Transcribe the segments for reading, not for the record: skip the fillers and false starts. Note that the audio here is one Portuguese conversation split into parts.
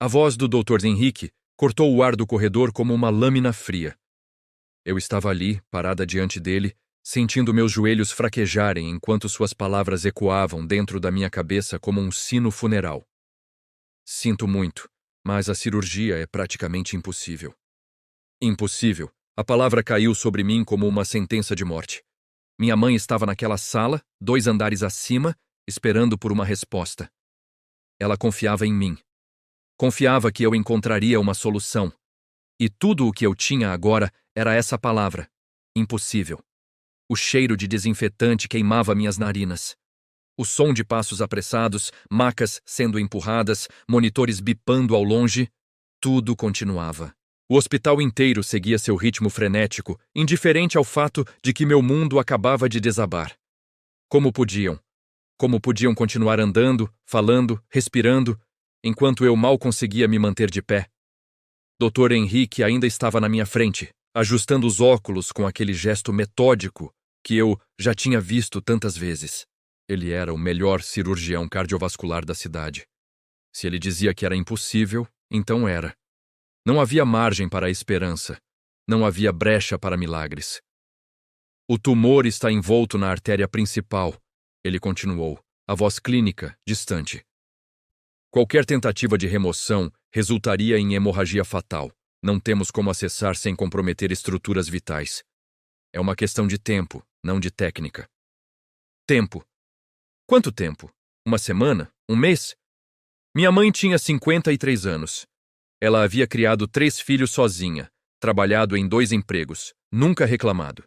A voz do Dr. Henrique cortou o ar do corredor como uma lâmina fria. Eu estava ali, parada diante dele, sentindo meus joelhos fraquejarem enquanto suas palavras ecoavam dentro da minha cabeça como um sino funeral. Sinto muito, mas a cirurgia é praticamente impossível. Impossível. A palavra caiu sobre mim como uma sentença de morte. Minha mãe estava naquela sala, 2 andares acima, esperando por uma resposta. Ela confiava em mim. Confiava que eu encontraria uma solução. E tudo o que eu tinha agora era essa palavra: impossível. O cheiro de desinfetante queimava minhas narinas. O som de passos apressados, macas sendo empurradas, monitores bipando ao longe, tudo continuava. O hospital inteiro seguia seu ritmo frenético, indiferente ao fato de que meu mundo acabava de desabar. Como podiam? Como podiam continuar andando, falando, respirando, enquanto eu mal conseguia me manter de pé? Dr. Henrique ainda estava na minha frente, ajustando os óculos com aquele gesto metódico que eu já tinha visto tantas vezes. Ele era o melhor cirurgião cardiovascular da cidade. Se ele dizia que era impossível, então era. Não havia margem para a esperança. Não havia brecha para milagres. O tumor está envolto na artéria principal, ele continuou, a voz clínica, distante. Qualquer tentativa de remoção resultaria em hemorragia fatal. Não temos como acessar sem comprometer estruturas vitais. É uma questão de tempo, não de técnica. Tempo. Quanto tempo? Uma semana? Um mês? Minha mãe tinha 53 anos. Ela havia criado 3 filhos sozinha, trabalhado em 2 empregos, nunca reclamado.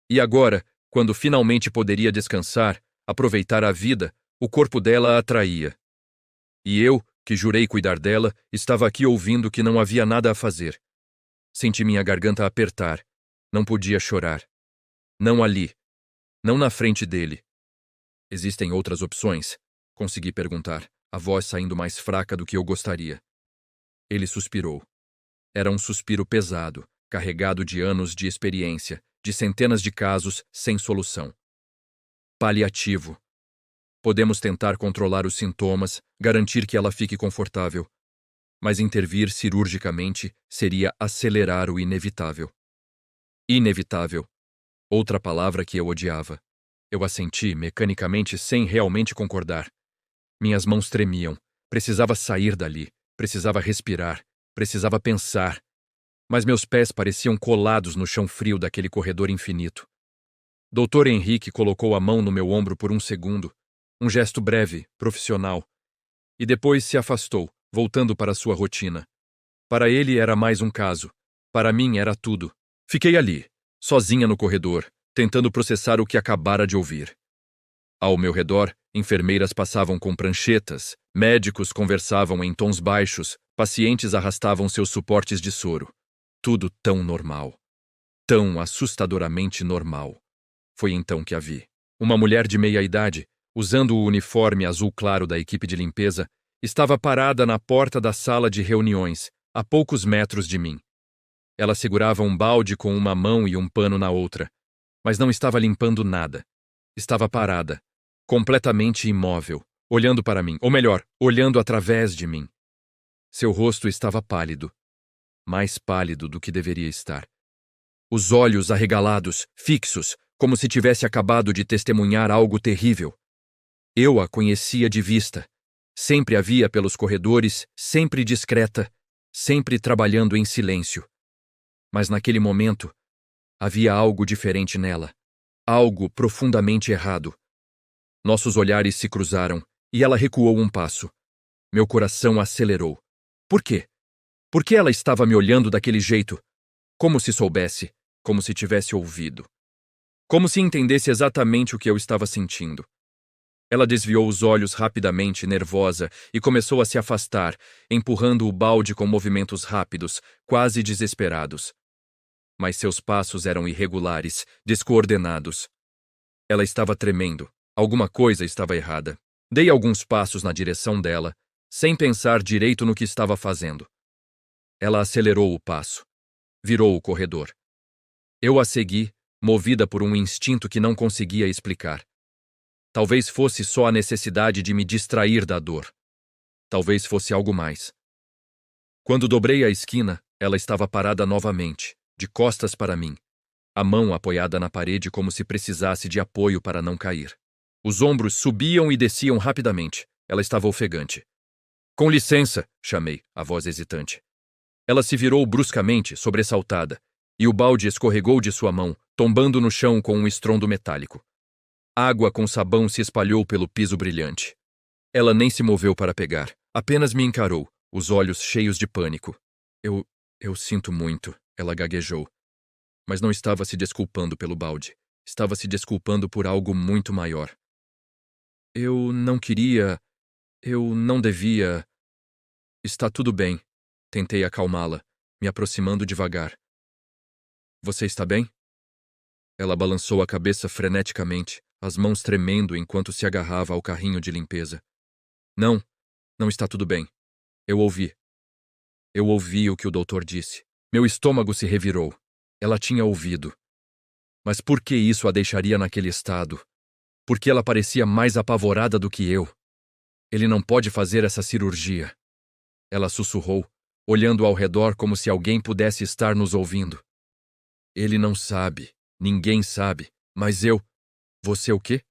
E agora, quando finalmente poderia descansar, aproveitar a vida, o corpo dela a atraía. E eu, que jurei cuidar dela, estava aqui ouvindo que não havia nada a fazer. Senti minha garganta apertar. Não podia chorar. Não ali. Não na frente dele. Existem outras opções? Consegui perguntar, a voz saindo mais fraca do que eu gostaria. Ele suspirou. Era um suspiro pesado, carregado de anos de experiência, de centenas de casos sem solução. Paliativo. Podemos tentar controlar os sintomas, garantir que ela fique confortável. Mas intervir cirurgicamente seria acelerar o inevitável. Inevitável. Outra palavra que eu odiava. Eu assenti mecanicamente sem realmente concordar. Minhas mãos tremiam. Precisava sair dali. Precisava respirar. Precisava pensar. Mas meus pés pareciam colados no chão frio daquele corredor infinito. Dr. Henrique colocou a mão no meu ombro por um segundo. Um gesto breve, profissional. E depois se afastou, voltando para sua rotina. Para ele era mais um caso. Para mim era tudo. Fiquei ali, sozinha no corredor, tentando processar o que acabara de ouvir. Ao meu redor, enfermeiras passavam com pranchetas, médicos conversavam em tons baixos, pacientes arrastavam seus suportes de soro. Tudo tão normal. Tão assustadoramente normal. Foi então que a vi. Uma mulher de meia idade, usando o uniforme azul claro da equipe de limpeza, estava parada na porta da sala de reuniões, a poucos metros de mim. Ela segurava um balde com uma mão e um pano na outra, mas não estava limpando nada. Estava parada, completamente imóvel, olhando para mim, ou melhor, olhando através de mim. Seu rosto estava pálido, mais pálido do que deveria estar. Os olhos arregalados, fixos, como se tivesse acabado de testemunhar algo terrível. Eu a conhecia de vista. Sempre a via pelos corredores, sempre discreta, sempre trabalhando em silêncio. Mas naquele momento, havia algo diferente nela. Algo profundamente errado. Nossos olhares se cruzaram e ela recuou um passo. Meu coração acelerou. Por quê? Por que ela estava me olhando daquele jeito? Como se soubesse, como se tivesse ouvido. Como se entendesse exatamente o que eu estava sentindo. Ela desviou os olhos rapidamente, nervosa, e começou a se afastar, empurrando o balde com movimentos rápidos, quase desesperados. Mas seus passos eram irregulares, descoordenados. Ela estava tremendo. Alguma coisa estava errada. Dei alguns passos na direção dela, sem pensar direito no que estava fazendo. Ela acelerou o passo. Virou o corredor. Eu a segui, movida por um instinto que não conseguia explicar. Talvez fosse só a necessidade de me distrair da dor. Talvez fosse algo mais. Quando dobrei a esquina, ela estava parada novamente, de costas para mim, a mão apoiada na parede como se precisasse de apoio para não cair. Os ombros subiam e desciam rapidamente. Ela estava ofegante. Com licença, chamei, a voz hesitante. Ela se virou bruscamente, sobressaltada, e o balde escorregou de sua mão, tombando no chão com um estrondo metálico. Água com sabão se espalhou pelo piso brilhante. Ela nem se moveu para pegar, apenas me encarou, os olhos cheios de pânico. Eu sinto muito, ela gaguejou. Mas não estava se desculpando pelo balde. Estava se desculpando por algo muito maior. Eu não queria. Eu não devia. Está tudo bem. Tentei acalmá-la, me aproximando devagar. Você está bem? Ela balançou a cabeça freneticamente, as mãos tremendo enquanto se agarrava ao carrinho de limpeza. Não, não está tudo bem. Eu ouvi. Eu ouvi o que o doutor disse. Meu estômago se revirou. Ela tinha ouvido. Mas por que isso a deixaria naquele estado? Porque ela parecia mais apavorada do que eu. Ele não pode fazer essa cirurgia. Ela sussurrou, olhando ao redor como se alguém pudesse estar nos ouvindo. Ele não sabe. Ninguém sabe. Mas eu... Você o quê?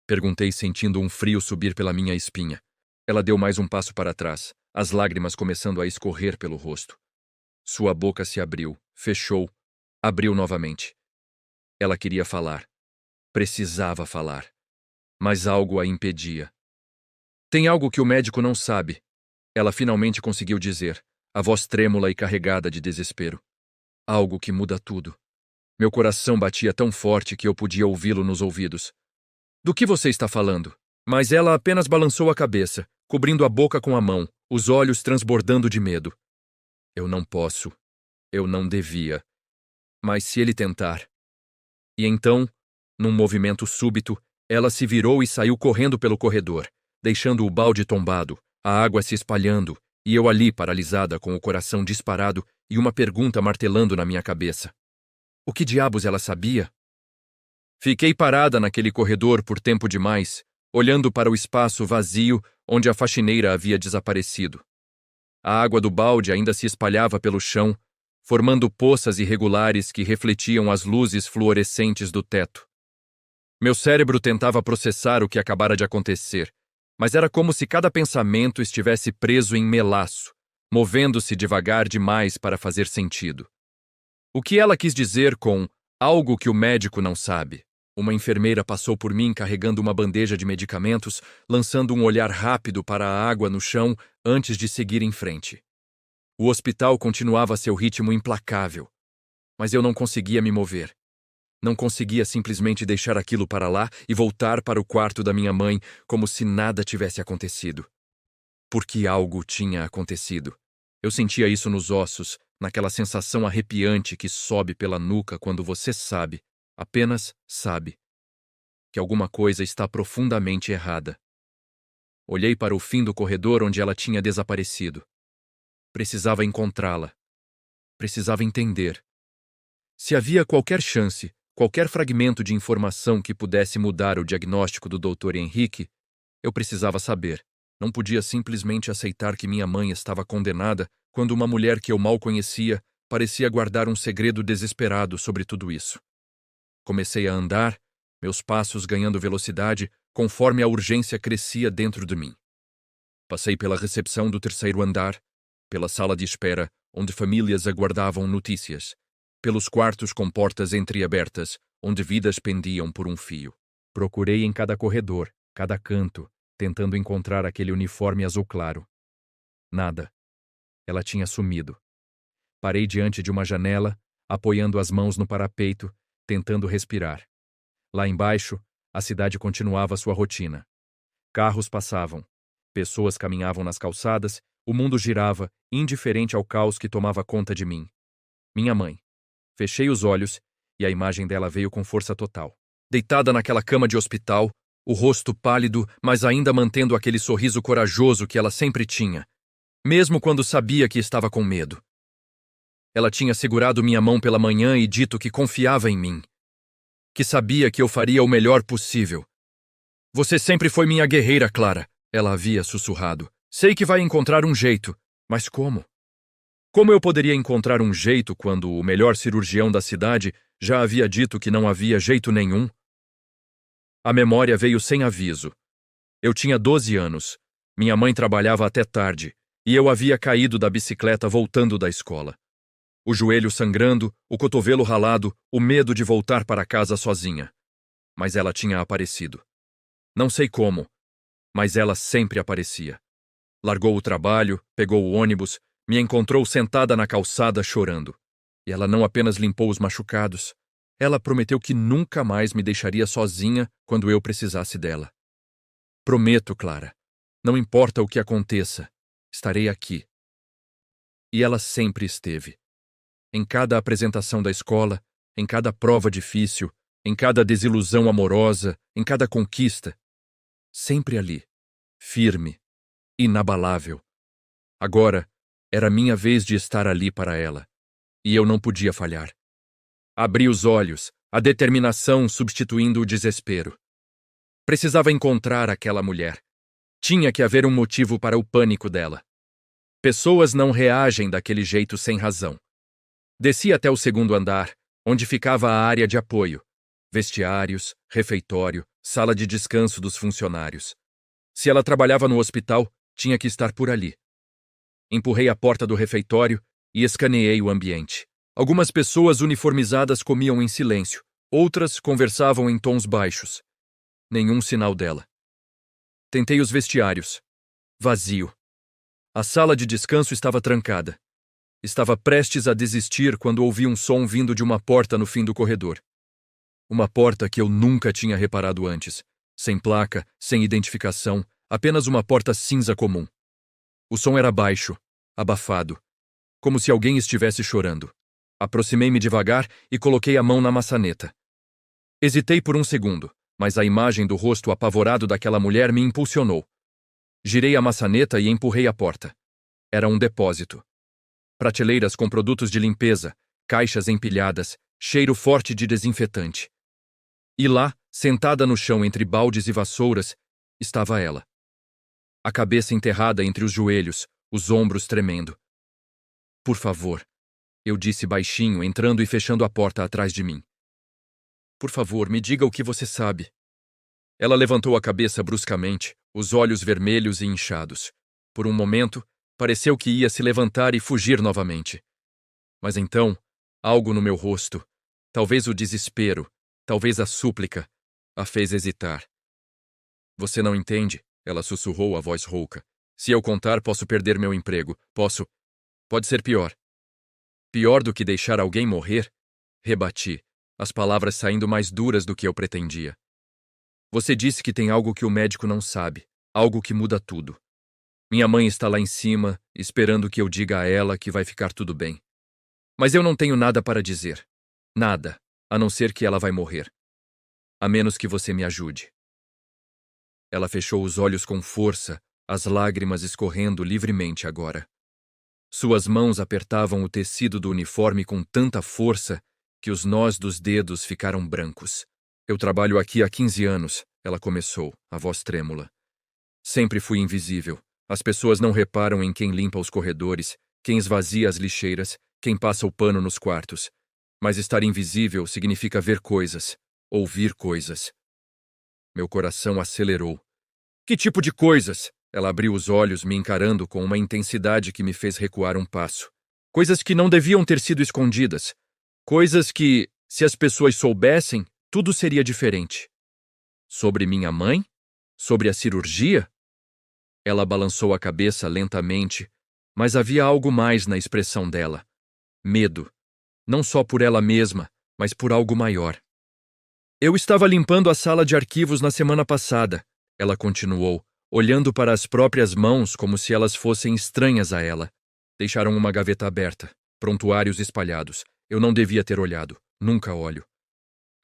Perguntei, sentindo um frio subir pela minha espinha. Ela deu mais um passo para trás, as lágrimas começando a escorrer pelo rosto. Sua boca se abriu, fechou, abriu novamente. Ela queria falar. Precisava falar. Mas algo a impedia. Tem algo que o médico não sabe. Ela finalmente conseguiu dizer, a voz trêmula e carregada de desespero. Algo que muda tudo. Meu coração batia tão forte que eu podia ouvi-lo nos ouvidos. Do que você está falando? Mas ela apenas balançou a cabeça, cobrindo a boca com a mão, os olhos transbordando de medo. Eu não posso. Eu não devia. Mas se ele tentar... E então, num movimento súbito, ela se virou e saiu correndo pelo corredor, deixando o balde tombado, a água se espalhando, e eu ali paralisada com o coração disparado e uma pergunta martelando na minha cabeça. O que diabos ela sabia? Fiquei parada naquele corredor por tempo demais, olhando para o espaço vazio onde a faxineira havia desaparecido. A água do balde ainda se espalhava pelo chão, formando poças irregulares que refletiam as luzes fluorescentes do teto. Meu cérebro tentava processar o que acabara de acontecer, mas era como se cada pensamento estivesse preso em melaço, movendo-se devagar demais para fazer sentido. O que ela quis dizer com algo que o médico não sabe? Uma enfermeira passou por mim carregando uma bandeja de medicamentos, lançando um olhar rápido para a água no chão antes de seguir em frente. O hospital continuava seu ritmo implacável, mas eu não conseguia me mover. Não conseguia simplesmente deixar aquilo para lá e voltar para o quarto da minha mãe como se nada tivesse acontecido. Porque algo tinha acontecido. Eu sentia isso nos ossos, naquela sensação arrepiante que sobe pela nuca quando você sabe, apenas sabe, que alguma coisa está profundamente errada. Olhei para o fim do corredor onde ela tinha desaparecido. Precisava encontrá-la. Precisava entender. Se havia qualquer chance, qualquer fragmento de informação que pudesse mudar o diagnóstico do Dr. Henrique, eu precisava saber. Não podia simplesmente aceitar que minha mãe estava condenada quando uma mulher que eu mal conhecia parecia guardar um segredo desesperado sobre tudo isso. Comecei a andar, meus passos ganhando velocidade conforme a urgência crescia dentro de mim. Passei pela recepção do terceiro andar, pela sala de espera, onde famílias aguardavam notícias, pelos quartos com portas entreabertas, onde vidas pendiam por um fio. Procurei em cada corredor, cada canto, tentando encontrar aquele uniforme azul claro. Nada. Ela tinha sumido. Parei diante de uma janela, apoiando as mãos no parapeito, tentando respirar. Lá embaixo, a cidade continuava sua rotina. Carros passavam. Pessoas caminhavam nas calçadas, o mundo girava, indiferente ao caos que tomava conta de mim. Minha mãe. Fechei os olhos e a imagem dela veio com força total. Deitada naquela cama de hospital, o rosto pálido, mas ainda mantendo aquele sorriso corajoso que ela sempre tinha, mesmo quando sabia que estava com medo. Ela tinha segurado minha mão pela manhã e dito que confiava em mim, que sabia que eu faria o melhor possível. Você sempre foi minha guerreira, Clara, ela havia sussurrado. Sei que vai encontrar um jeito, mas como? Como eu poderia encontrar um jeito quando o melhor cirurgião da cidade já havia dito que não havia jeito nenhum? A memória veio sem aviso. Eu tinha 12 anos. Minha mãe trabalhava até tarde e eu havia caído da bicicleta voltando da escola. O joelho sangrando, o cotovelo ralado, o medo de voltar para casa sozinha. Mas ela tinha aparecido. Não sei como, mas ela sempre aparecia. Largou o trabalho, pegou o ônibus, me encontrou sentada na calçada chorando. E ela não apenas limpou os machucados, ela prometeu que nunca mais me deixaria sozinha quando eu precisasse dela. Prometo, Clara. Não importa o que aconteça, estarei aqui. E ela sempre esteve. Em cada apresentação da escola, em cada prova difícil, em cada desilusão amorosa, em cada conquista. Sempre ali, firme, inabalável. Agora, era minha vez de estar ali para ela. E eu não podia falhar. Abri os olhos, a determinação substituindo o desespero. Precisava encontrar aquela mulher. Tinha que haver um motivo para o pânico dela. Pessoas não reagem daquele jeito sem razão. Desci até o segundo andar, onde ficava a área de apoio. Vestiários, refeitório, sala de descanso dos funcionários. Se ela trabalhava no hospital, tinha que estar por ali. Empurrei a porta do refeitório e escaneei o ambiente. Algumas pessoas uniformizadas comiam em silêncio, outras conversavam em tons baixos. Nenhum sinal dela. Tentei os vestiários. Vazio. A sala de descanso estava trancada. Estava prestes a desistir quando ouvi um som vindo de uma porta no fim do corredor. Uma porta que eu nunca tinha reparado antes. Sem placa, sem identificação, apenas uma porta cinza comum. O som era baixo, abafado, como se alguém estivesse chorando. Aproximei-me devagar e coloquei a mão na maçaneta. Hesitei por um segundo, mas a imagem do rosto apavorado daquela mulher me impulsionou. Girei a maçaneta e empurrei a porta. Era um depósito. Prateleiras com produtos de limpeza, caixas empilhadas, cheiro forte de desinfetante. E lá, sentada no chão entre baldes e vassouras, estava ela. A cabeça enterrada entre os joelhos, os ombros tremendo. Por favor, eu disse baixinho, entrando e fechando a porta atrás de mim. Por favor, me diga o que você sabe. Ela levantou a cabeça bruscamente, os olhos vermelhos e inchados. Por um momento, pareceu que ia se levantar e fugir novamente. Mas então, algo no meu rosto, talvez o desespero, talvez a súplica, a fez hesitar. Você não entende? Ela sussurrou a voz rouca. Se eu contar, posso perder meu emprego. Posso. Pode ser pior. Pior do que deixar alguém morrer? Rebati, as palavras saindo mais duras do que eu pretendia. Você disse que tem algo que o médico não sabe, algo que muda tudo. Minha mãe está lá em cima, esperando que eu diga a ela que vai ficar tudo bem. Mas eu não tenho nada para dizer. Nada, a não ser que ela vai morrer. A menos que você me ajude. Ela fechou os olhos com força, as lágrimas escorrendo livremente agora. Suas mãos apertavam o tecido do uniforme com tanta força que os nós dos dedos ficaram brancos. Eu trabalho aqui há 15 anos, ela começou, a voz trêmula. Sempre fui invisível. As pessoas não reparam em quem limpa os corredores, quem esvazia as lixeiras, quem passa o pano nos quartos. Mas estar invisível significa ver coisas, ouvir coisas. Meu coração acelerou. Que tipo de coisas? Ela abriu os olhos, me encarando com uma intensidade que me fez recuar um passo. Coisas que não deviam ter sido escondidas. Coisas que, se as pessoas soubessem, tudo seria diferente. Sobre minha mãe? Sobre a cirurgia? Ela balançou a cabeça lentamente, mas havia algo mais na expressão dela. Medo. Não só por ela mesma, mas por algo maior. Eu estava limpando a sala de arquivos na semana passada, ela continuou, olhando para as próprias mãos como se elas fossem estranhas a ela. Deixaram uma gaveta aberta, prontuários espalhados. Eu não devia ter olhado, nunca olho.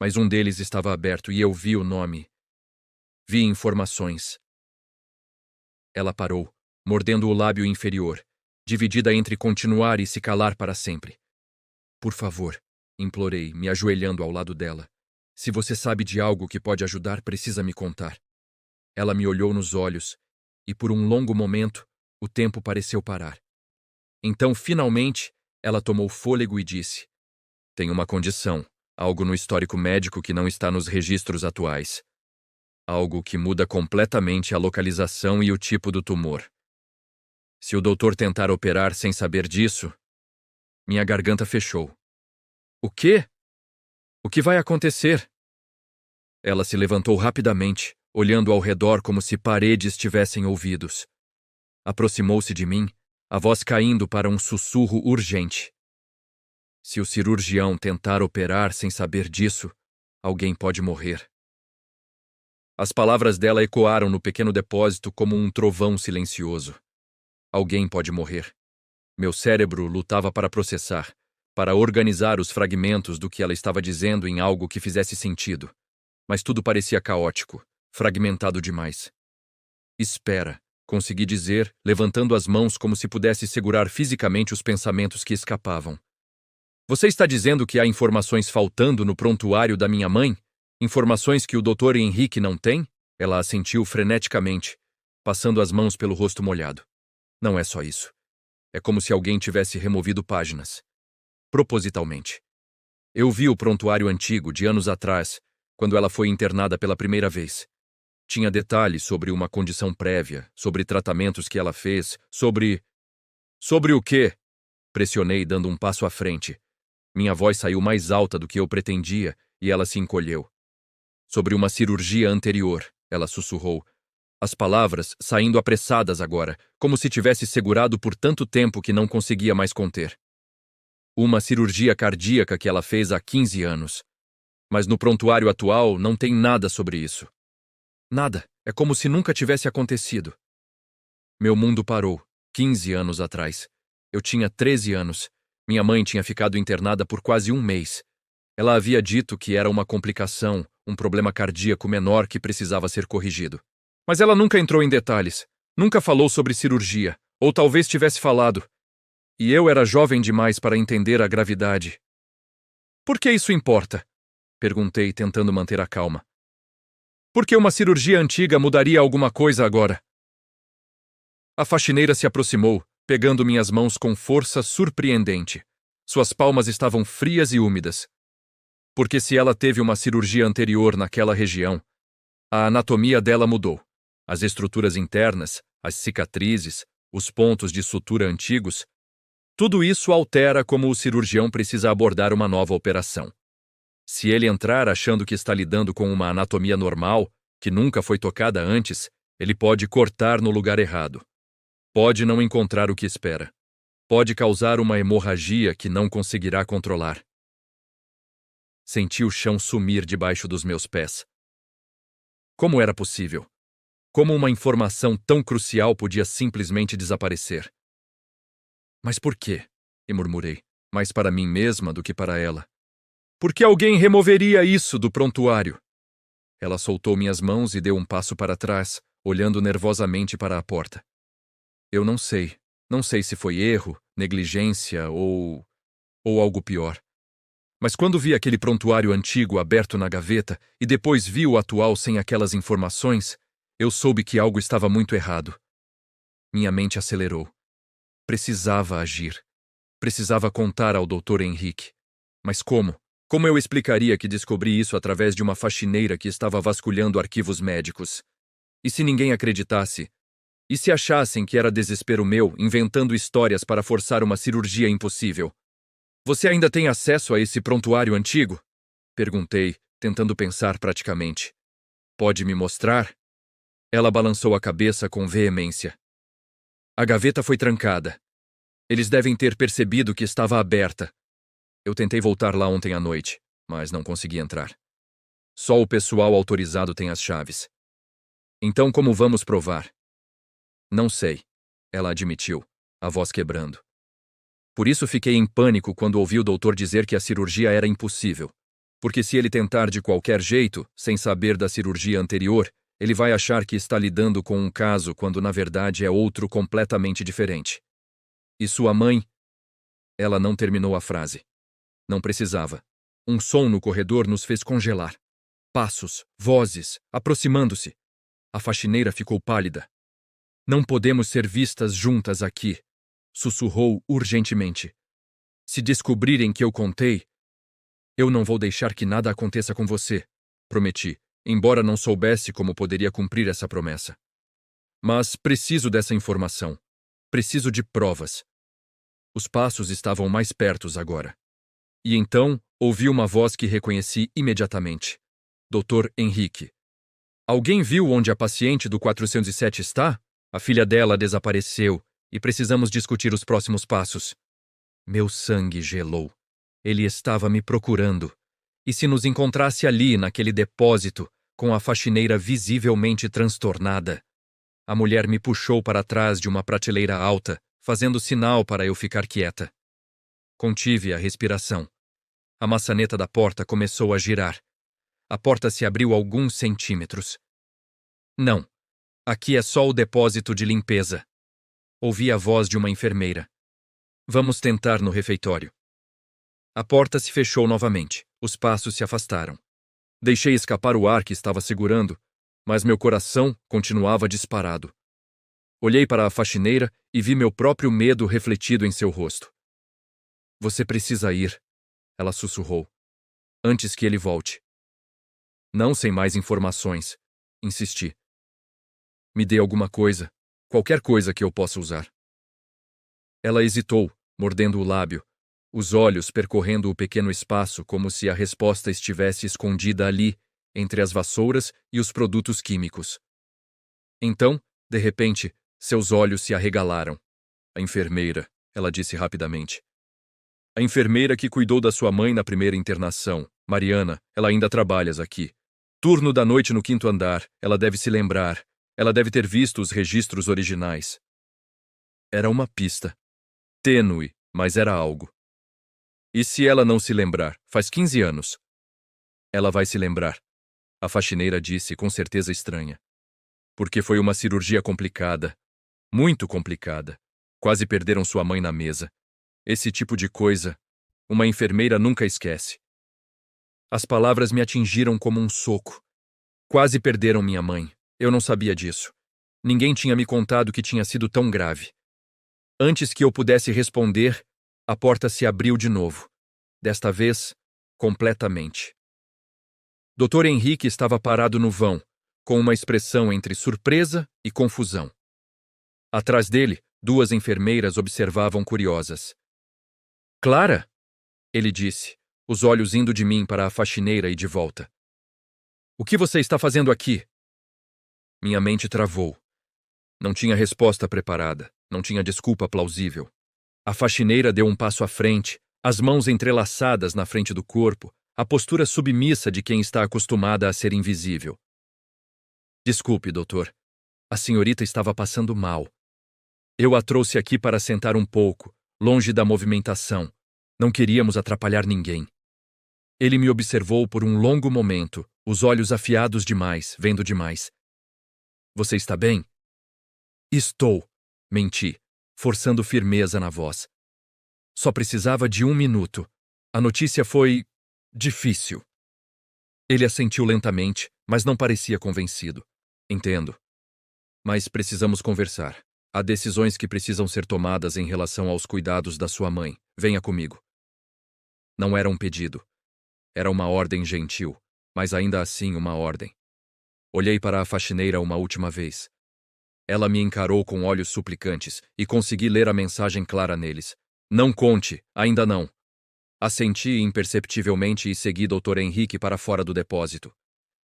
Mas um deles estava aberto e eu vi o nome. Vi informações. Ela parou, mordendo o lábio inferior, dividida entre continuar e se calar para sempre. Por favor, implorei, me ajoelhando ao lado dela. Se você sabe de algo que pode ajudar, precisa me contar. Ela me olhou nos olhos, e por um longo momento, o tempo pareceu parar. Então, finalmente, ela tomou fôlego e disse: Tem uma condição, algo no histórico médico que não está nos registros atuais. Algo que muda completamente a localização e o tipo do tumor. Se o doutor tentar operar sem saber disso, minha garganta fechou. O quê? O que vai acontecer? Ela se levantou rapidamente, olhando ao redor como se paredes tivessem ouvidos. Aproximou-se de mim, a voz caindo para um sussurro urgente. Se o cirurgião tentar operar sem saber disso, alguém pode morrer. As palavras dela ecoaram no pequeno depósito como um trovão silencioso. Alguém pode morrer. Meu cérebro lutava para processar, para organizar os fragmentos do que ela estava dizendo em algo que fizesse sentido. Mas tudo parecia caótico, fragmentado demais. Espera, consegui dizer, levantando as mãos como se pudesse segurar fisicamente os pensamentos que escapavam. Você está dizendo que há informações faltando no prontuário da minha mãe? Informações que o Dr. Henrique não tem? Ela assentiu freneticamente, passando as mãos pelo rosto molhado. Não é só isso. É como se alguém tivesse removido páginas. Propositalmente. Eu vi o prontuário antigo, de anos atrás, quando ela foi internada pela primeira vez. Tinha detalhes sobre uma condição prévia, sobre tratamentos que ela fez, sobre... Sobre o quê? Pressionei, dando um passo à frente. Minha voz saiu mais alta do que eu pretendia e ela se encolheu. Sobre uma cirurgia anterior, ela sussurrou. As palavras saindo apressadas agora, como se tivesse segurado por tanto tempo que não conseguia mais conter. Uma cirurgia cardíaca que ela fez há 15 anos. Mas no prontuário atual não tem nada sobre isso. Nada. É como se nunca tivesse acontecido. Meu mundo parou, 15 anos atrás. Eu tinha 13 anos. Minha mãe tinha ficado internada por quase um mês. Ela havia dito que era uma complicação, um problema cardíaco menor que precisava ser corrigido. Mas ela nunca entrou em detalhes, nunca falou sobre cirurgia, ou talvez tivesse falado. E eu era jovem demais para entender a gravidade. Por que isso importa? Perguntei, tentando manter a calma. Por que uma cirurgia antiga mudaria alguma coisa agora? A faxineira se aproximou, pegando minhas mãos com força surpreendente. Suas palmas estavam frias e úmidas. Porque se ela teve uma cirurgia anterior naquela região, a anatomia dela mudou. As estruturas internas, as cicatrizes, os pontos de sutura antigos, tudo isso altera como o cirurgião precisa abordar uma nova operação. Se ele entrar achando que está lidando com uma anatomia normal, que nunca foi tocada antes, ele pode cortar no lugar errado. Pode não encontrar o que espera. Pode causar uma hemorragia que não conseguirá controlar. Senti o chão sumir debaixo dos meus pés. Como era possível? Como uma informação tão crucial podia simplesmente desaparecer? Mas por quê? E murmurei, mais para mim mesma do que para ela. Por que alguém removeria isso do prontuário? Ela soltou minhas mãos e deu um passo para trás, olhando nervosamente para a porta. Eu não sei. Não sei se foi erro, negligência ou algo pior. Mas quando vi aquele prontuário antigo aberto na gaveta e depois vi o atual sem aquelas informações, eu soube que algo estava muito errado. Minha mente acelerou. Precisava agir. Precisava contar ao Dr. Henrique. Mas como? Como eu explicaria que descobri isso através de uma faxineira que estava vasculhando arquivos médicos? E se ninguém acreditasse? E se achassem que era desespero meu, inventando histórias para forçar uma cirurgia impossível? Você ainda tem acesso a esse prontuário antigo? Perguntei, tentando pensar praticamente. Pode me mostrar? Ela balançou a cabeça com veemência. A gaveta foi trancada. Eles devem ter percebido que estava aberta. Eu tentei voltar lá ontem à noite, mas não consegui entrar. Só o pessoal autorizado tem as chaves. Então como vamos provar? Não sei, ela admitiu, a voz quebrando. Por isso fiquei em pânico quando ouvi o doutor dizer que a cirurgia era impossível. Porque se ele tentar de qualquer jeito, sem saber da cirurgia anterior, ele vai achar que está lidando com um caso quando na verdade é outro completamente diferente. E sua mãe? Ela não terminou a frase. Não precisava. Um som no corredor nos fez congelar. Passos, vozes, aproximando-se. A faxineira ficou pálida. Não podemos ser vistas juntas aqui, sussurrou urgentemente. Se descobrirem que eu contei, eu não vou deixar que nada aconteça com você, prometi, embora não soubesse como poderia cumprir essa promessa. Mas preciso dessa informação. Preciso de provas. Os passos estavam mais perto agora. E então ouvi uma voz que reconheci imediatamente. Dr. Henrique. Alguém viu onde a paciente do 407 está? A filha dela desapareceu e precisamos discutir os próximos passos. Meu sangue gelou. Ele estava me procurando. E se nos encontrasse ali, naquele depósito, com a faxineira visivelmente transtornada? A mulher me puxou para trás de uma prateleira alta, fazendo sinal para eu ficar quieta. Contive a respiração. A maçaneta da porta começou a girar. A porta se abriu alguns centímetros. Não. Aqui é só o depósito de limpeza. Ouvi a voz de uma enfermeira. Vamos tentar no refeitório. A porta se fechou novamente. Os passos se afastaram. Deixei escapar o ar que estava segurando, mas meu coração continuava disparado. Olhei para a faxineira e vi meu próprio medo refletido em seu rosto. Você precisa ir, ela sussurrou, antes que ele volte. Não sem mais informações, insisti. Me dê alguma coisa, qualquer coisa que eu possa usar. Ela hesitou, mordendo o lábio, os olhos percorrendo o pequeno espaço como se a resposta estivesse escondida ali, entre as vassouras e os produtos químicos. Então, de repente, seus olhos se arregalaram. A enfermeira, ela disse rapidamente. A enfermeira que cuidou da sua mãe na primeira internação, Mariana, ela ainda trabalha aqui. Turno da noite no 5º andar, ela deve se lembrar. Ela deve ter visto os registros originais. Era uma pista. Tênue, mas era algo. E se ela não se lembrar? Faz 15 anos. Ela vai se lembrar. A faxineira disse com certeza estranha. Porque foi uma cirurgia complicada. Muito complicada. Quase perderam sua mãe na mesa. Esse tipo de coisa, uma enfermeira nunca esquece. As palavras me atingiram como um soco. Quase perderam minha mãe. Eu não sabia disso. Ninguém tinha me contado que tinha sido tão grave. Antes que eu pudesse responder, a porta se abriu de novo. Desta vez, completamente. Dr. Henrique estava parado no vão, com uma expressão entre surpresa e confusão. Atrás dele, 2 enfermeiras observavam curiosas. Clara? Ele disse, os olhos indo de mim para a faxineira e de volta. O que você está fazendo aqui? Minha mente travou. Não tinha resposta preparada, não tinha desculpa plausível. A faxineira deu um passo à frente, as mãos entrelaçadas na frente do corpo, a postura submissa de quem está acostumada a ser invisível. Desculpe, doutor. A senhorita estava passando mal. Eu a trouxe aqui para sentar um pouco, longe da movimentação. Não queríamos atrapalhar ninguém. Ele me observou por um longo momento, os olhos afiados demais, vendo demais. Você está bem? Estou, menti, forçando firmeza na voz. Só precisava de 1 minuto. A notícia foi difícil. Ele assentiu lentamente, mas não parecia convencido. Entendo. Mas precisamos conversar. Há decisões que precisam ser tomadas em relação aos cuidados da sua mãe. Venha comigo. Não era um pedido. Era uma ordem gentil, mas ainda assim uma ordem. Olhei para a faxineira uma última vez. Ela me encarou com olhos suplicantes e consegui ler a mensagem clara neles. Não conte, ainda não. Assenti imperceptivelmente e segui Dr. Henrique para fora do depósito.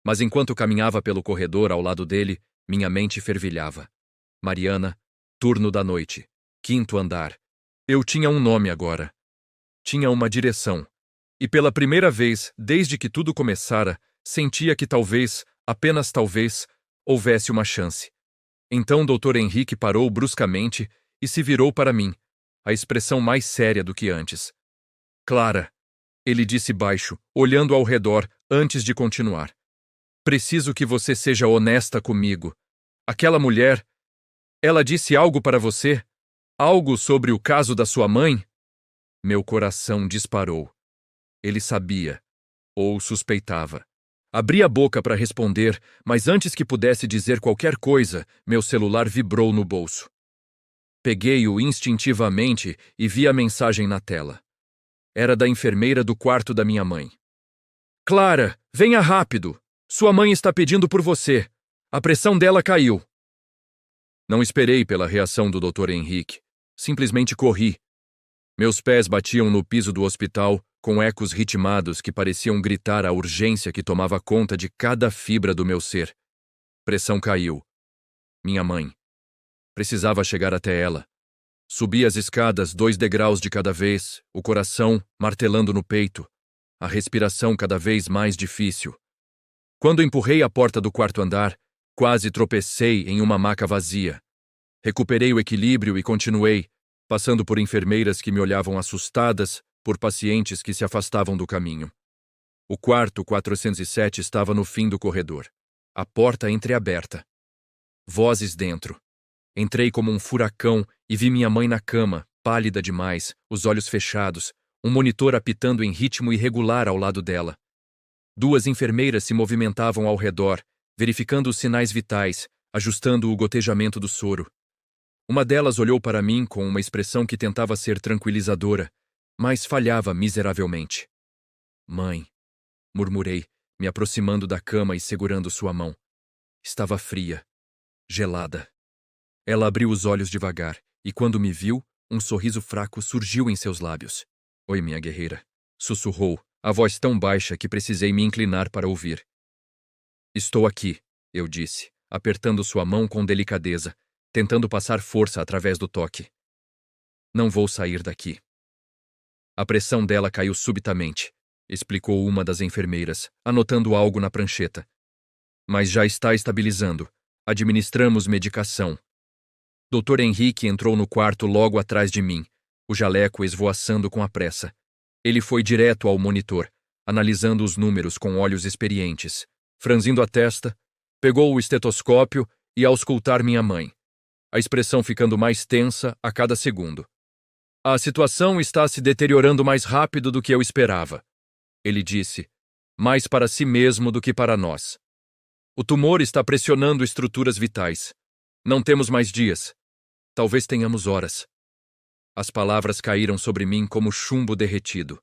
Mas enquanto caminhava pelo corredor ao lado dele, minha mente fervilhava. Mariana, turno da noite, 5º andar. Eu tinha um nome agora. Tinha uma direção. E pela primeira vez, desde que tudo começara, sentia que talvez, apenas talvez, houvesse uma chance. Então Dr. Henrique parou bruscamente e se virou para mim, a expressão mais séria do que antes. Clara, ele disse baixo, olhando ao redor antes de continuar. Preciso que você seja honesta comigo. Aquela mulher, ela disse algo para você? Algo sobre o caso da sua mãe? Meu coração disparou. Ele sabia, ou suspeitava. Abri a boca para responder, mas antes que pudesse dizer qualquer coisa, meu celular vibrou no bolso. Peguei-o instintivamente e vi a mensagem na tela. Era da enfermeira do quarto da minha mãe. Clara, venha rápido! Sua mãe está pedindo por você. A pressão dela caiu. Não esperei pela reação do Dr. Henrique. Simplesmente corri. Meus pés batiam no piso do hospital, com ecos ritmados que pareciam gritar a urgência que tomava conta de cada fibra do meu ser. Pressão caiu. Minha mãe. Precisava chegar até ela. Subi as escadas 2 degraus de cada vez, o coração martelando no peito, a respiração cada vez mais difícil. Quando empurrei a porta do quarto andar, quase tropecei em uma maca vazia. Recuperei o equilíbrio e continuei, passando por enfermeiras que me olhavam assustadas, por pacientes que se afastavam do caminho. O quarto 407 estava no fim do corredor. A porta entreaberta. Vozes dentro. Entrei como um furacão e vi minha mãe na cama, pálida demais, os olhos fechados, um monitor apitando em ritmo irregular ao lado dela. 2 enfermeiras se movimentavam ao redor, verificando os sinais vitais, ajustando o gotejamento do soro. Uma delas olhou para mim com uma expressão que tentava ser tranquilizadora, mas falhava miseravelmente. Mãe, murmurei, me aproximando da cama e segurando sua mão. Estava fria, gelada. Ela abriu os olhos devagar, e quando me viu, um sorriso fraco surgiu em seus lábios. Oi, minha guerreira, sussurrou, a voz tão baixa que precisei me inclinar para ouvir. Estou aqui, eu disse, apertando sua mão com delicadeza, tentando passar força através do toque. Não vou sair daqui. A pressão dela caiu subitamente, explicou uma das enfermeiras, anotando algo na prancheta. Mas já está estabilizando. Administramos medicação. Dr. Henrique entrou no quarto logo atrás de mim, o jaleco esvoaçando com a pressa. Ele foi direto ao monitor, analisando os números com olhos experientes. Franzindo a testa, pegou o estetoscópio e auscultar minha mãe, a expressão ficando mais tensa a cada segundo. A situação está se deteriorando mais rápido do que eu esperava, ele disse, mais para si mesmo do que para nós. O tumor está pressionando estruturas vitais. Não temos mais dias. Talvez tenhamos horas. As palavras caíram sobre mim como chumbo derretido.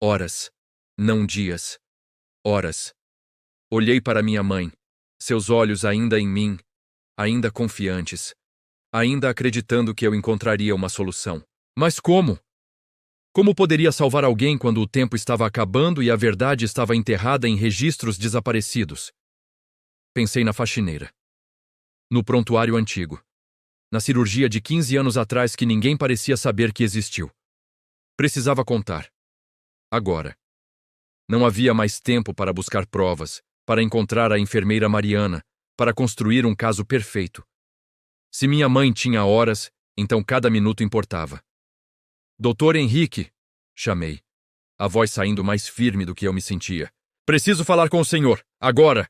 Horas, não dias. Horas. Olhei para minha mãe, seus olhos ainda em mim, ainda confiantes, ainda acreditando que eu encontraria uma solução. Mas como? Como poderia salvar alguém quando o tempo estava acabando e a verdade estava enterrada em registros desaparecidos? Pensei na faxineira. No prontuário antigo. Na cirurgia de 15 anos atrás que ninguém parecia saber que existiu. Precisava contar. Agora. Não havia mais tempo para buscar provas, para encontrar a enfermeira Mariana, para construir um caso perfeito. Se minha mãe tinha horas, então cada minuto importava. Dr. Henrique, chamei, a voz saindo mais firme do que eu me sentia. Preciso falar com o senhor, agora!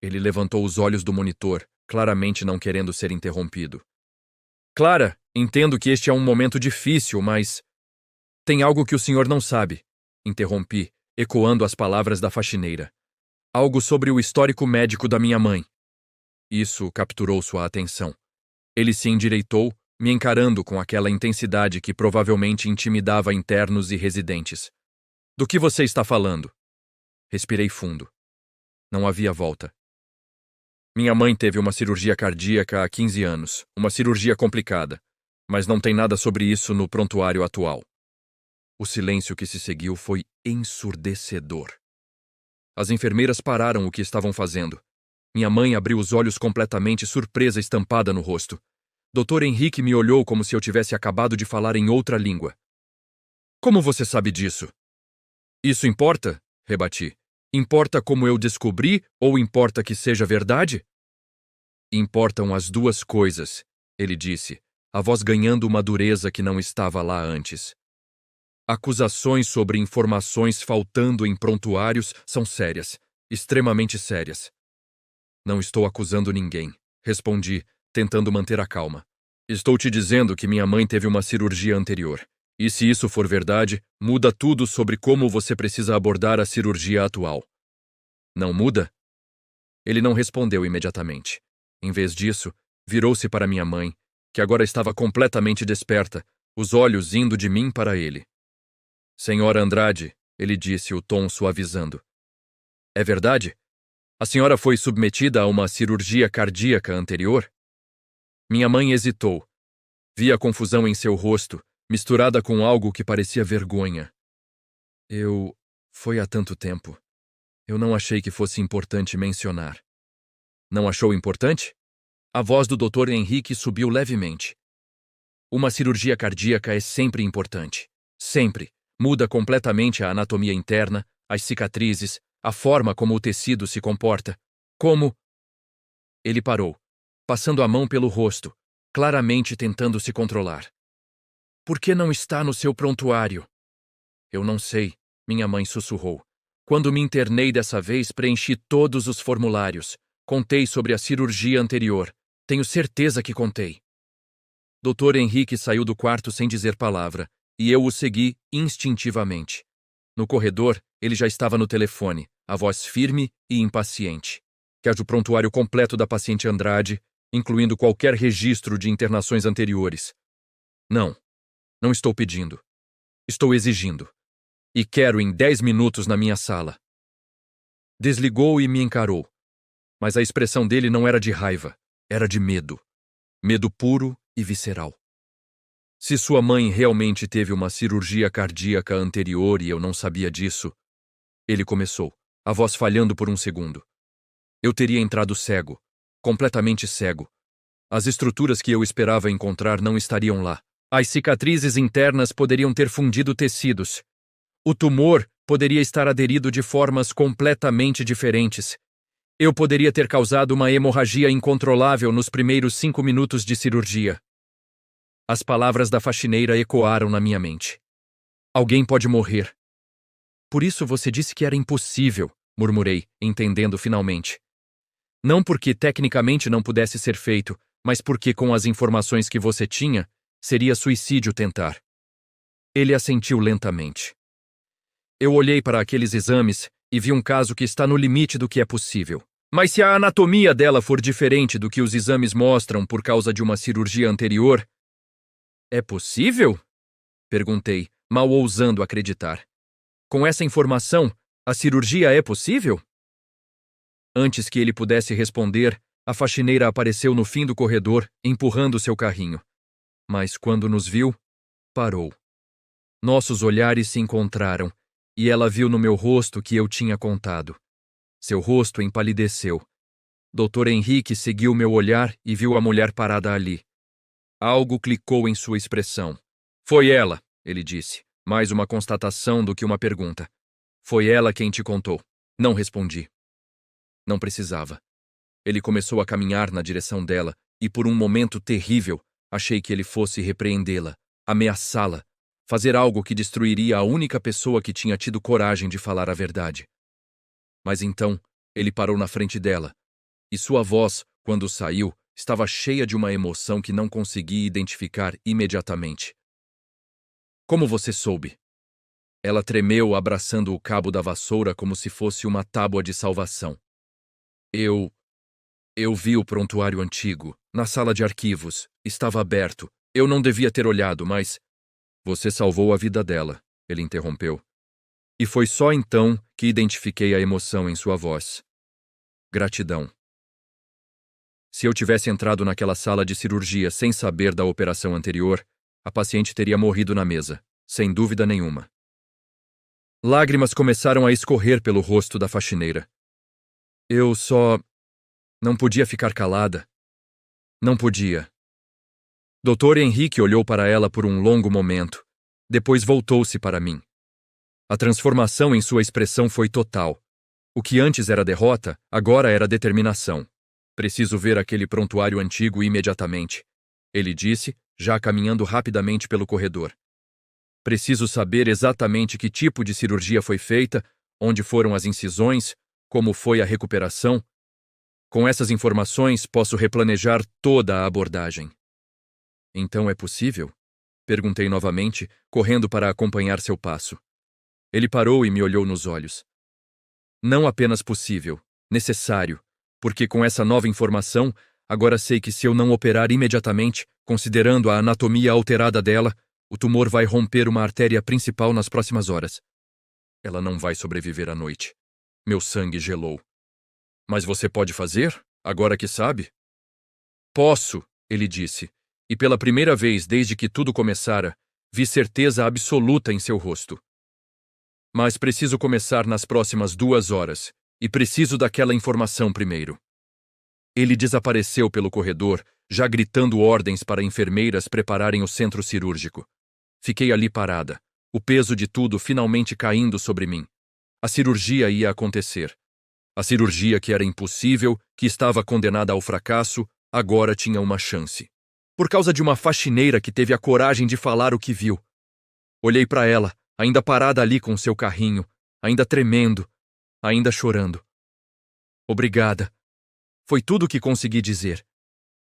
Ele levantou os olhos do monitor, claramente não querendo ser interrompido. Clara, entendo que este é um momento difícil, mas... Tem algo que o senhor não sabe, interrompi, ecoando as palavras da faxineira. Algo sobre o histórico médico da minha mãe. Isso capturou sua atenção. Ele se endireitou, me encarando com aquela intensidade que provavelmente intimidava internos e residentes. Do que você está falando? Respirei fundo. Não havia volta. Minha mãe teve uma cirurgia cardíaca há 15 anos, uma cirurgia complicada, mas não tem nada sobre isso no prontuário atual. O silêncio que se seguiu foi ensurdecedor. As enfermeiras pararam o que estavam fazendo. Minha mãe abriu os olhos completamente, surpresa estampada no rosto. Dr. Henrique me olhou como se eu tivesse acabado de falar em outra língua. Como você sabe disso? Isso importa? Rebati. Importa como eu descobri ou importa que seja verdade? Importam as duas coisas, ele disse, a voz ganhando uma dureza que não estava lá antes. Acusações sobre informações faltando em prontuários são sérias, extremamente sérias. Não estou acusando ninguém, respondi, tentando manter a calma. Estou te dizendo que minha mãe teve uma cirurgia anterior. E se isso for verdade, muda tudo sobre como você precisa abordar a cirurgia atual. Não muda? Ele não respondeu imediatamente. Em vez disso, virou-se para minha mãe, que agora estava completamente desperta, os olhos indo de mim para ele. Senhora Andrade, ele disse, o tom suavizando. É verdade? A senhora foi submetida a uma cirurgia cardíaca anterior? Minha mãe hesitou. Vi a confusão em seu rosto, misturada com algo que parecia vergonha. Foi há tanto tempo. Eu não achei que fosse importante mencionar. Não achou importante? A voz do Dr. Henrique subiu levemente. Uma cirurgia cardíaca é sempre importante. Sempre. Muda completamente a anatomia interna, as cicatrizes, a forma como o tecido se comporta. Como... Ele parou, passando a mão pelo rosto, claramente tentando se controlar. Por que não está no seu prontuário? Eu não sei, minha mãe sussurrou. Quando me internei dessa vez, preenchi todos os formulários. Contei sobre a cirurgia anterior. Tenho certeza que contei. Dr. Henrique saiu do quarto sem dizer palavra, e eu o segui instintivamente. No corredor, ele já estava no telefone, a voz firme e impaciente. Quer o prontuário completo da paciente Andrade, incluindo qualquer registro de internações anteriores. Não, não estou pedindo. Estou exigindo. E quero em 10 minutos na minha sala. Desligou e me encarou. Mas a expressão dele não era de raiva, era de medo. Medo puro e visceral. Se sua mãe realmente teve uma cirurgia cardíaca anterior e eu não sabia disso, ele começou, a voz falhando por um segundo. Eu teria entrado cego, completamente cego. As estruturas que eu esperava encontrar não estariam lá. As cicatrizes internas poderiam ter fundido tecidos. O tumor poderia estar aderido de formas completamente diferentes. Eu poderia ter causado uma hemorragia incontrolável nos primeiros 5 minutos de cirurgia. As palavras da faxineira ecoaram na minha mente. Alguém pode morrer. Por isso você disse que era impossível, murmurei, entendendo finalmente. Não porque tecnicamente não pudesse ser feito, mas porque com as informações que você tinha, seria suicídio tentar. Ele assentiu lentamente. Eu olhei para aqueles exames e vi um caso que está no limite do que é possível. Mas se a anatomia dela for diferente do que os exames mostram por causa de uma cirurgia anterior... É possível? Perguntei, mal ousando acreditar. Com essa informação, a cirurgia é possível? Antes que ele pudesse responder, a faxineira apareceu no fim do corredor, empurrando seu carrinho. Mas quando nos viu, parou. Nossos olhares se encontraram, e ela viu no meu rosto que eu tinha contado. Seu rosto empalideceu. Dr. Henrique seguiu meu olhar e viu a mulher parada ali. Algo clicou em sua expressão. Foi ela, ele disse, mais uma constatação do que uma pergunta. Foi ela quem te contou. Não respondi. Não precisava. Ele começou a caminhar na direção dela e por um momento terrível achei que ele fosse repreendê-la, ameaçá-la, fazer algo que destruiria a única pessoa que tinha tido coragem de falar a verdade. Mas então, ele parou na frente dela, e sua voz, quando saiu, estava cheia de uma emoção que não consegui identificar imediatamente. Como você soube? Ela tremeu abraçando o cabo da vassoura como se fosse uma tábua de salvação. Eu vi o prontuário antigo, na sala de arquivos, estava aberto. Eu não devia ter olhado, mas... Você salvou a vida dela, ele interrompeu. E foi só então que identifiquei a emoção em sua voz. Gratidão. Se eu tivesse entrado naquela sala de cirurgia sem saber da operação anterior, a paciente teria morrido na mesa, sem dúvida nenhuma. Lágrimas começaram a escorrer pelo rosto da faxineira. Eu só... não podia ficar calada. Não podia. Dr. Henrique olhou para ela por um longo momento. Depois voltou-se para mim. A transformação em sua expressão foi total. O que antes era derrota, agora era determinação. Preciso ver aquele prontuário antigo imediatamente, ele disse, já caminhando rapidamente pelo corredor. Preciso saber exatamente que tipo de cirurgia foi feita, onde foram as incisões, como foi a recuperação. Com essas informações, posso replanejar toda a abordagem. Então é possível? Perguntei novamente, correndo para acompanhar seu passo. Ele parou e me olhou nos olhos. Não apenas possível, necessário, porque com essa nova informação, Agora sei que se eu não operar imediatamente, considerando a anatomia alterada dela, o tumor vai romper uma artéria principal nas próximas horas. Ela não vai sobreviver à noite. Meu sangue gelou. Mas você pode fazer, agora que sabe? Posso, ele disse, e pela primeira vez desde que tudo começara, vi certeza absoluta em seu rosto. Mas preciso começar nas próximas 2 horas, e preciso daquela informação primeiro. Ele desapareceu pelo corredor, já gritando ordens para enfermeiras prepararem o centro cirúrgico. Fiquei ali parada, o peso de tudo finalmente caindo sobre mim. A cirurgia ia acontecer. A cirurgia que era impossível, que estava condenada ao fracasso, agora tinha uma chance. Por causa de uma faxineira que teve a coragem de falar o que viu. Olhei para ela, ainda parada ali com seu carrinho, ainda tremendo, ainda chorando. Obrigada. Foi tudo o que consegui dizer.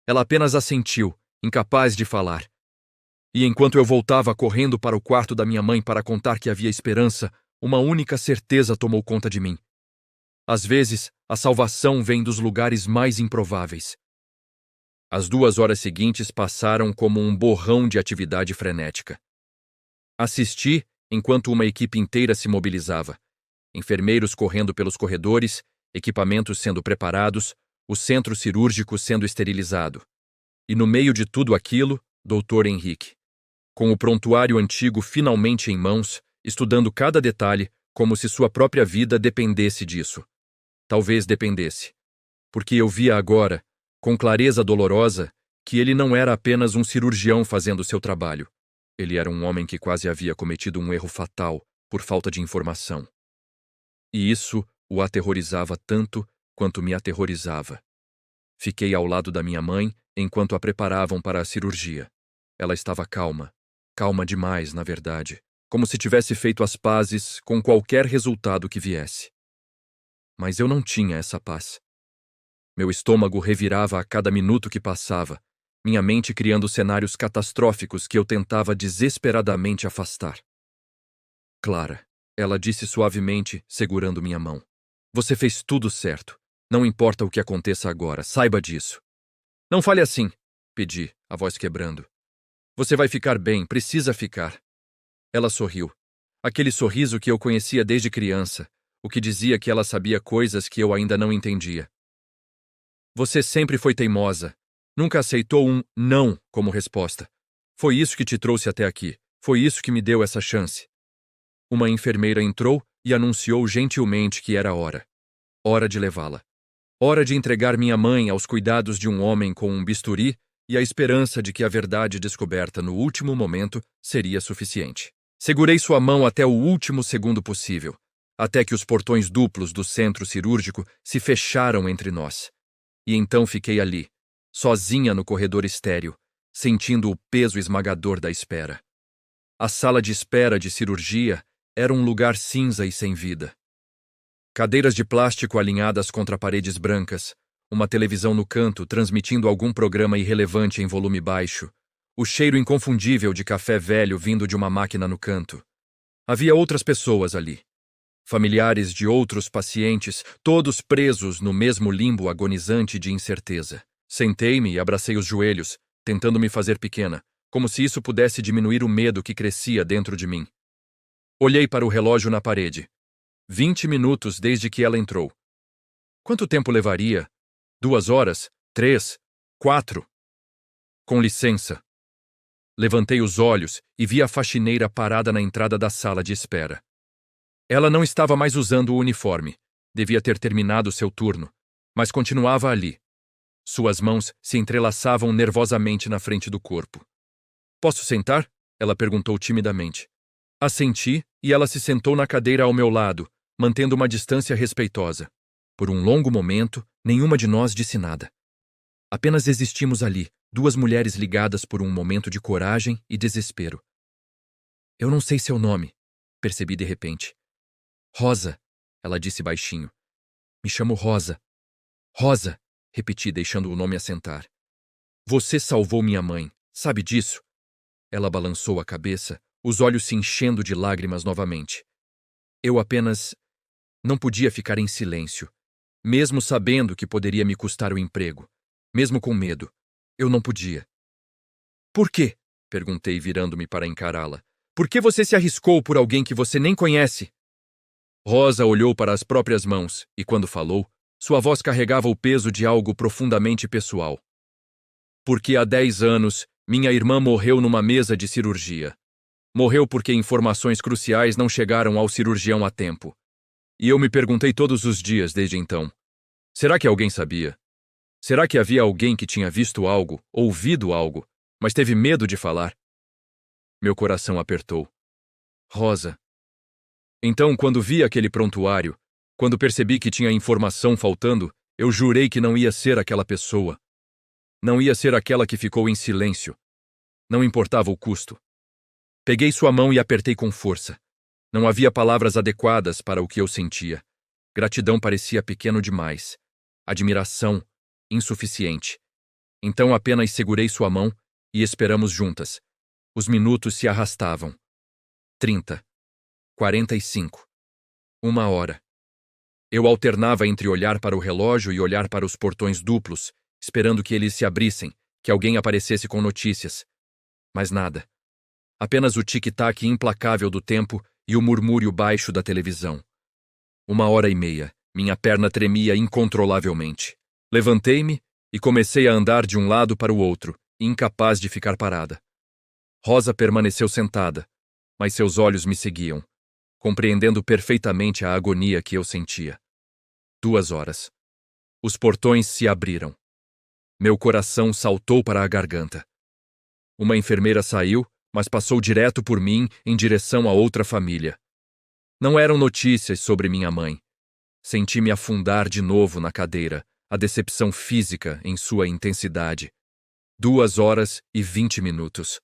Ela apenas assentiu, incapaz de falar. E enquanto eu voltava correndo para o quarto da minha mãe para contar que havia esperança, uma única certeza tomou conta de mim. Às vezes, a salvação vem dos lugares mais improváveis. As 2 horas seguintes passaram como um borrão de atividade frenética. Assisti enquanto uma equipe inteira se mobilizava. Enfermeiros correndo pelos corredores, equipamentos sendo preparados, o centro cirúrgico sendo esterilizado. E no meio de tudo aquilo, Dr. Henrique. Com o prontuário antigo finalmente em mãos, estudando cada detalhe como se sua própria vida dependesse disso. Talvez dependesse. Porque eu via agora, com clareza dolorosa, que ele não era apenas um cirurgião fazendo seu trabalho. Ele era um homem que quase havia cometido um erro fatal por falta de informação. E isso o aterrorizava tanto quanto me aterrorizava. Fiquei ao lado da minha mãe enquanto a preparavam para a cirurgia. Ela estava calma. Calma demais, na verdade. Como se tivesse feito as pazes com qualquer resultado que viesse. Mas eu não tinha essa paz. Meu estômago revirava a cada minuto que passava, minha mente criando cenários catastróficos que eu tentava desesperadamente afastar. Clara, ela disse suavemente, segurando minha mão. Você fez tudo certo. Não importa o que aconteça agora, saiba disso. Não fale assim, pedi, a voz quebrando. Você vai ficar bem, precisa ficar. Ela sorriu. Aquele sorriso que eu conhecia desde criança, o que dizia que ela sabia coisas que eu ainda não entendia. Você sempre foi teimosa. Nunca aceitou um não como resposta. Foi isso que te trouxe até aqui. Foi isso que me deu essa chance. Uma enfermeira entrou e anunciou gentilmente que era hora. Hora de levá-la. Hora de entregar minha mãe aos cuidados de um homem com um bisturi e a esperança de que a verdade descoberta no último momento seria suficiente. Segurei sua mão até o último segundo possível, até que os portões duplos do centro cirúrgico se fecharam entre nós. E então fiquei ali, sozinha no corredor estéril, sentindo o peso esmagador da espera. A sala de espera de cirurgia era um lugar cinza e sem vida. Cadeiras de plástico alinhadas contra paredes brancas, uma televisão no canto transmitindo algum programa irrelevante em volume baixo, o cheiro inconfundível de café velho vindo de uma máquina no canto. Havia outras pessoas ali. Familiares de outros pacientes, todos presos no mesmo limbo agonizante de incerteza. Sentei-me e abracei os joelhos, tentando me fazer pequena, como se isso pudesse diminuir o medo que crescia dentro de mim. Olhei para o relógio na parede. 20 minutos desde que ela entrou. Quanto tempo levaria? 2 horas? 3? 4? Com licença. Levantei os olhos e vi a faxineira parada na entrada da sala de espera. Ela não estava mais usando o uniforme. Devia ter terminado seu turno, mas continuava ali. Suas mãos se entrelaçavam nervosamente na frente do corpo. Posso sentar? Ela perguntou timidamente. Assenti e ela se sentou na cadeira ao meu lado, mantendo uma distância respeitosa. Por um longo momento, nenhuma de nós disse nada. Apenas existimos ali, 2 mulheres ligadas por um momento de coragem e desespero. Eu não sei seu nome, percebi de repente. Rosa, ela disse baixinho. Me chamo Rosa. Rosa, repeti, deixando o nome assentar. Você salvou minha mãe, sabe disso? Ela balançou a cabeça, os olhos se enchendo de lágrimas novamente. Eu apenas não podia ficar em silêncio, mesmo sabendo que poderia me custar o emprego. mesmo com medo. Eu não podia. Por quê? Perguntei, virando-me para encará-la. Por que você se arriscou por alguém que você nem conhece? Rosa olhou para as próprias mãos e, quando falou, sua voz carregava o peso de algo profundamente pessoal. Porque há 10 anos, minha irmã morreu numa mesa de cirurgia. Morreu porque informações cruciais não chegaram ao cirurgião a tempo. E eu me perguntei todos os dias desde então: será que alguém sabia? Será que havia alguém que tinha visto algo, ouvido algo, mas teve medo de falar? Meu coração apertou. Rosa. Então, quando vi aquele prontuário, quando percebi que tinha informação faltando, eu jurei que não ia ser aquela pessoa. Não ia ser aquela que ficou em silêncio. Não importava o custo. Peguei sua mão e apertei com força. Não havia palavras adequadas para o que eu sentia. Gratidão parecia pequeno demais. Admiração, insuficiente. Então apenas segurei sua mão e esperamos juntas. Os minutos se arrastavam. 30. 45. 1 hora. Eu alternava entre olhar para o relógio e olhar para os portões duplos, esperando que eles se abrissem, que alguém aparecesse com notícias. Mas nada. Apenas o tic-tac implacável do tempo e o murmúrio baixo da televisão. 1 hora e meia. Minha perna tremia incontrolavelmente. Levantei-me e comecei a andar de um lado para o outro, incapaz de ficar parada. Rosa permaneceu sentada, mas seus olhos me seguiam, compreendendo perfeitamente a agonia que eu sentia. 2 horas. Os portões se abriram. Meu coração saltou para a garganta. Uma enfermeira saiu, mas passou direto por mim em direção a outra família. Não eram notícias sobre minha mãe. Senti-me afundar de novo na cadeira, a decepção física em sua intensidade. 2 horas e 20 minutos.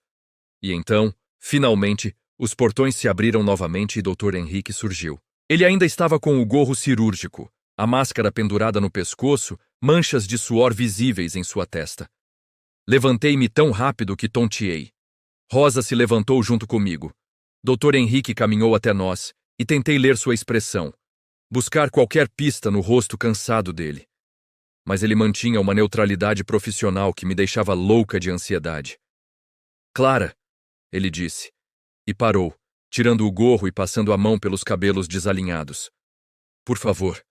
E então, finalmente, os portões se abriram novamente e Dr. Henrique surgiu. Ele ainda estava com o gorro cirúrgico, a máscara pendurada no pescoço, manchas de suor visíveis em sua testa. Levantei-me tão rápido que tonteei. Rosa se levantou junto comigo. Dr. Henrique caminhou até nós e tentei ler sua expressão, buscar qualquer pista no rosto cansado dele. Mas ele mantinha uma neutralidade profissional que me deixava louca de ansiedade. Clara, ele disse, e parou, tirando o gorro e passando a mão pelos cabelos desalinhados. Por favor,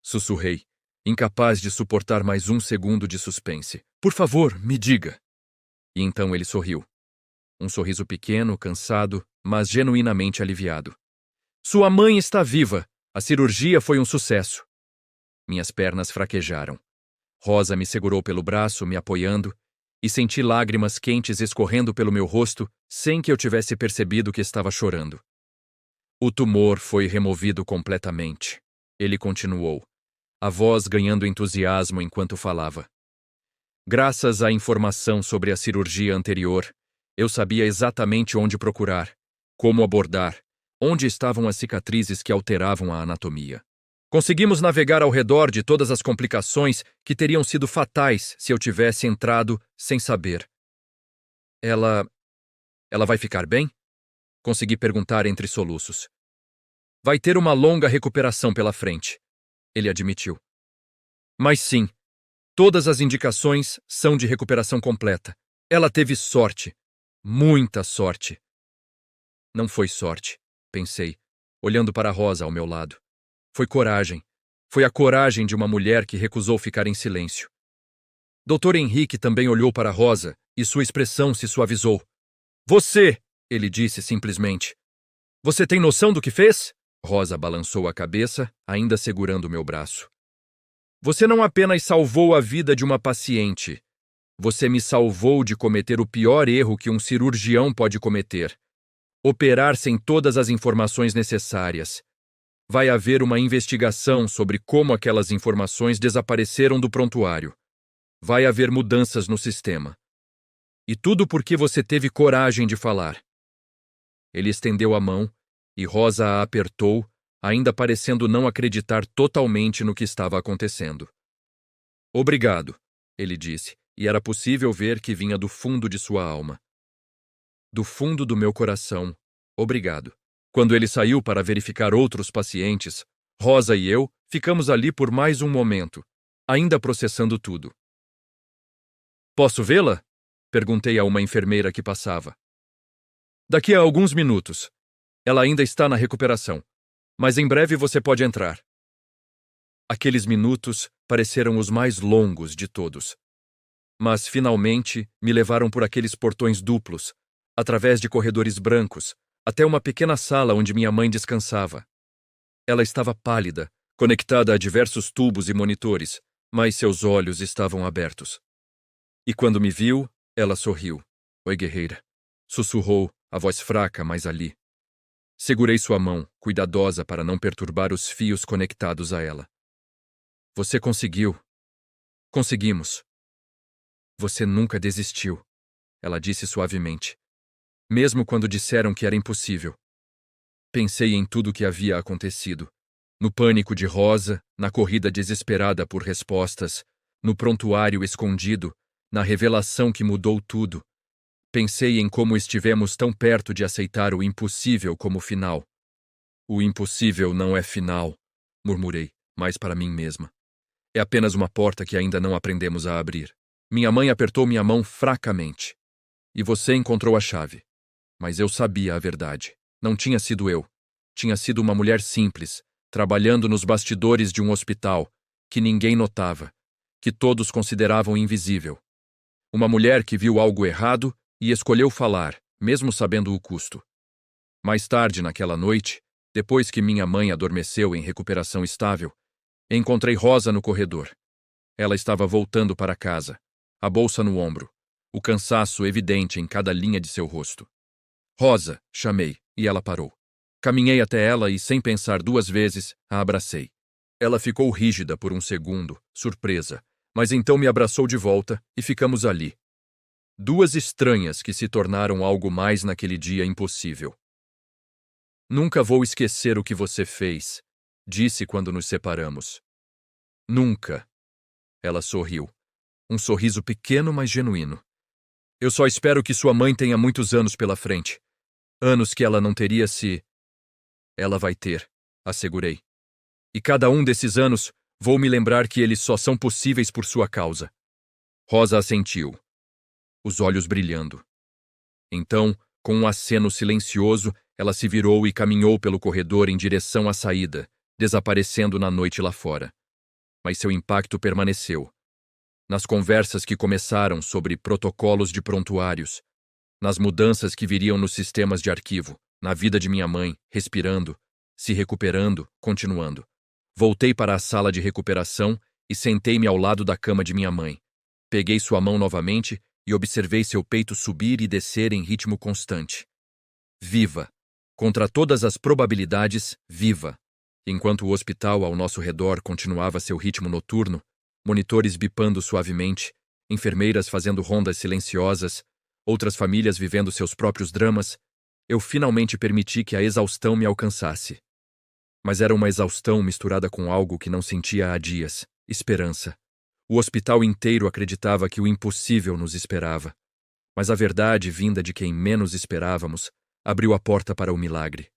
sussurrei, incapaz de suportar mais um segundo de suspense. Por favor, me diga. E então ele sorriu. Um sorriso pequeno, cansado, mas genuinamente aliviado. Sua mãe está viva. A cirurgia foi um sucesso. Minhas pernas fraquejaram. Rosa me segurou pelo braço, me apoiando, e senti lágrimas quentes escorrendo pelo meu rosto sem que eu tivesse percebido que estava chorando. O tumor foi removido completamente. Ele continuou, a voz ganhando entusiasmo enquanto falava. Graças à informação sobre a cirurgia anterior, eu sabia exatamente onde procurar, como abordar, onde estavam as cicatrizes que alteravam a anatomia. Conseguimos navegar ao redor de todas as complicações que teriam sido fatais se eu tivesse entrado sem saber. Ela vai ficar bem? Consegui perguntar entre soluços. Vai ter uma longa recuperação pela frente, ele admitiu. Mas sim, todas as indicações são de recuperação completa. Ela teve sorte, muita sorte. Não foi sorte, pensei, olhando para Rosa ao meu lado. Foi coragem. Foi a coragem de uma mulher que recusou ficar em silêncio. Dr. Henrique também olhou para Rosa e sua expressão se suavizou. Você, ele disse simplesmente. Você tem noção do que fez? Rosa balançou a cabeça, ainda segurando meu braço. Você não apenas salvou a vida de uma paciente. Você me salvou de cometer o pior erro que um cirurgião pode cometer. Operar sem todas as informações necessárias. Vai haver uma investigação sobre como aquelas informações desapareceram do prontuário. Vai haver mudanças no sistema. E tudo porque você teve coragem de falar. Ele estendeu a mão e Rosa a apertou, ainda parecendo não acreditar totalmente no que estava acontecendo. Obrigado, ele disse, e era possível ver que vinha do fundo de sua alma. Do fundo do meu coração, obrigado. Quando ele saiu para verificar outros pacientes, Rosa e eu ficamos ali por mais um momento, ainda processando tudo. Posso vê-la? Perguntei a uma enfermeira que passava. Daqui a alguns minutos. Ela ainda está na recuperação, mas em breve você pode entrar. Aqueles minutos pareceram os mais longos de todos. Mas, finalmente, me levaram por aqueles portões duplos, através de corredores brancos, até uma pequena sala onde minha mãe descansava. Ela estava pálida, conectada a diversos tubos e monitores, mas seus olhos estavam abertos. E quando me viu, ela sorriu. Oi, guerreira. Sussurrou, a voz fraca, mas ali. Segurei sua mão, cuidadosa para não perturbar os fios conectados a ela. Você conseguiu. Conseguimos. Você nunca desistiu, ela disse suavemente. Mesmo quando disseram que era impossível. Pensei em tudo o que havia acontecido. No pânico de Rosa, na corrida desesperada por respostas, no prontuário escondido, na revelação que mudou tudo. Pensei em como estivemos tão perto de aceitar o impossível como final. O impossível não é final, murmurei, mais para mim mesma. É apenas uma porta que ainda não aprendemos a abrir. Minha mãe apertou minha mão fracamente. E você encontrou a chave. Mas eu sabia a verdade. Não tinha sido eu. Tinha sido uma mulher simples, trabalhando nos bastidores de um hospital, que ninguém notava, que todos consideravam invisível. Uma mulher que viu algo errado e escolheu falar, mesmo sabendo o custo. Mais tarde naquela noite, depois que minha mãe adormeceu em recuperação estável, encontrei Rosa no corredor. Ela estava voltando para casa, a bolsa no ombro, o cansaço evidente em cada linha de seu rosto. Rosa, chamei, e ela parou. Caminhei até ela e, sem pensar duas vezes, a abracei. Ela ficou rígida por um segundo, surpresa, mas então me abraçou de volta e ficamos ali. Duas estranhas que se tornaram algo mais naquele dia impossível. Nunca vou esquecer o que você fez, disse quando nos separamos. Nunca. Ela sorriu. Um sorriso pequeno, mas genuíno. Eu só espero que sua mãe tenha muitos anos pela frente. Anos que ela não teria se... Ela vai ter, assegurei. E cada um desses anos, vou me lembrar que eles só são possíveis por sua causa. Rosa assentiu, os olhos brilhando. Então, com um aceno silencioso, ela se virou e caminhou pelo corredor em direção à saída, desaparecendo na noite lá fora. Mas seu impacto permaneceu. Nas conversas que começaram sobre protocolos de prontuários, nas mudanças que viriam nos sistemas de arquivo, na vida de minha mãe, respirando, se recuperando, continuando. Voltei para a sala de recuperação e sentei-me ao lado da cama de minha mãe. Peguei sua mão novamente e observei seu peito subir e descer em ritmo constante. Viva! Contra todas as probabilidades, viva! Enquanto o hospital ao nosso redor continuava seu ritmo noturno, monitores bipando suavemente, enfermeiras fazendo rondas silenciosas, outras famílias vivendo seus próprios dramas, eu finalmente permiti que a exaustão me alcançasse. Mas era uma exaustão misturada com algo que não sentia há dias, esperança. O hospital inteiro acreditava que o impossível nos esperava. Mas a verdade, vinda de quem menos esperávamos, abriu a porta para o milagre.